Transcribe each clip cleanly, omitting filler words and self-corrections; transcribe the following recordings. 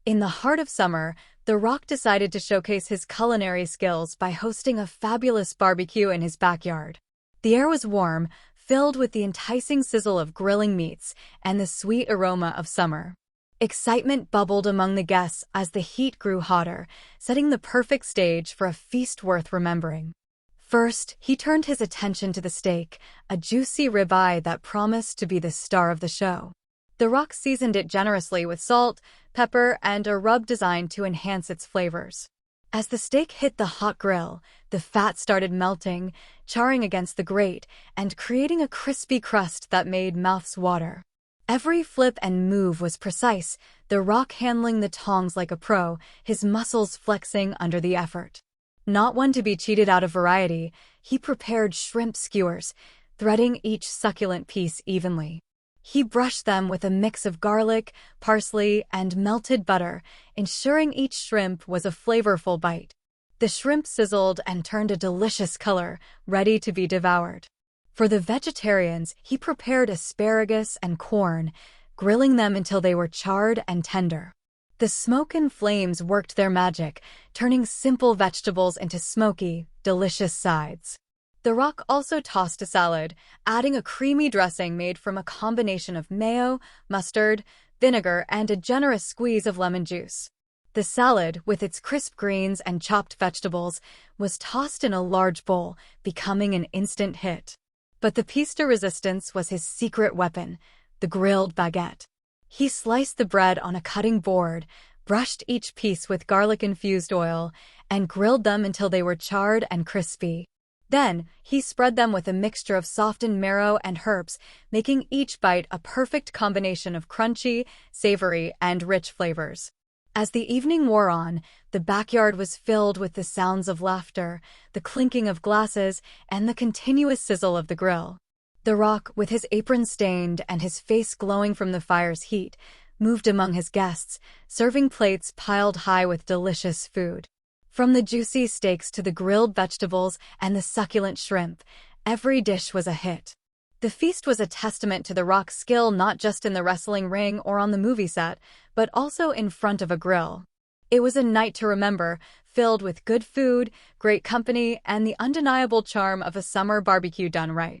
In the heart of summer, The Rock decided to showcase his culinary skills by hosting a fabulous barbecue in his backyard. The air was warm, filled with the enticing sizzle of grilling meats and the sweet aroma of summer. Excitement bubbled among the guests as the heat grew hotter, setting the perfect stage for a feast worth remembering. First, he turned his attention to the steak, a juicy ribeye that promised to be the star of the show. The Rock seasoned it generously with salt, pepper, and a rub designed to enhance its flavors. As the steak hit the hot grill, the fat started melting, charring against the grate, and creating a crispy crust that made mouths water. Every flip and move was precise, The Rock handling the tongs like a pro, his muscles flexing under the effort. Not one to be cheated out of variety, he prepared shrimp skewers, threading each succulent piece evenly. He brushed them with a mix of garlic, parsley, and melted butter, ensuring each shrimp was a flavorful bite. The shrimp sizzled and turned a delicious color, ready to be devoured. For the vegetarians, he prepared asparagus and corn, grilling them until they were charred and tender. The smoke and flames worked their magic, turning simple vegetables into smoky, delicious sides. The Rock also tossed a salad, adding a creamy dressing made from a combination of mayo, mustard, vinegar, and a generous squeeze of lemon juice. The salad, with its crisp greens and chopped vegetables, was tossed in a large bowl, becoming an instant hit. But the piece de resistance was his secret weapon, the grilled baguette. He sliced the bread on a cutting board, brushed each piece with garlic-infused oil, and grilled them until they were charred and crispy. Then, he spread them with a mixture of softened marrow and herbs, making each bite a perfect combination of crunchy, savory, and rich flavors. As the evening wore on, the backyard was filled with the sounds of laughter, the clinking of glasses, and the continuous sizzle of the grill. The Rock, with his apron stained and his face glowing from the fire's heat, moved among his guests, serving plates piled high with delicious food. From the juicy steaks to the grilled vegetables and the succulent shrimp, every dish was a hit. The feast was a testament to The Rock's skill not just in the wrestling ring or on the movie set, but also in front of a grill. It was a night to remember, filled with good food, great company, and the undeniable charm of a summer barbecue done right.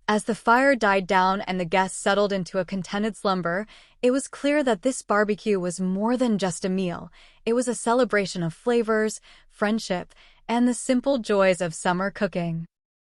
As the fire died down and the guests settled into a contented slumber, it was clear that this barbecue was more than just a meal. It was a celebration of flavors, friendship, and the simple joys of summer cooking.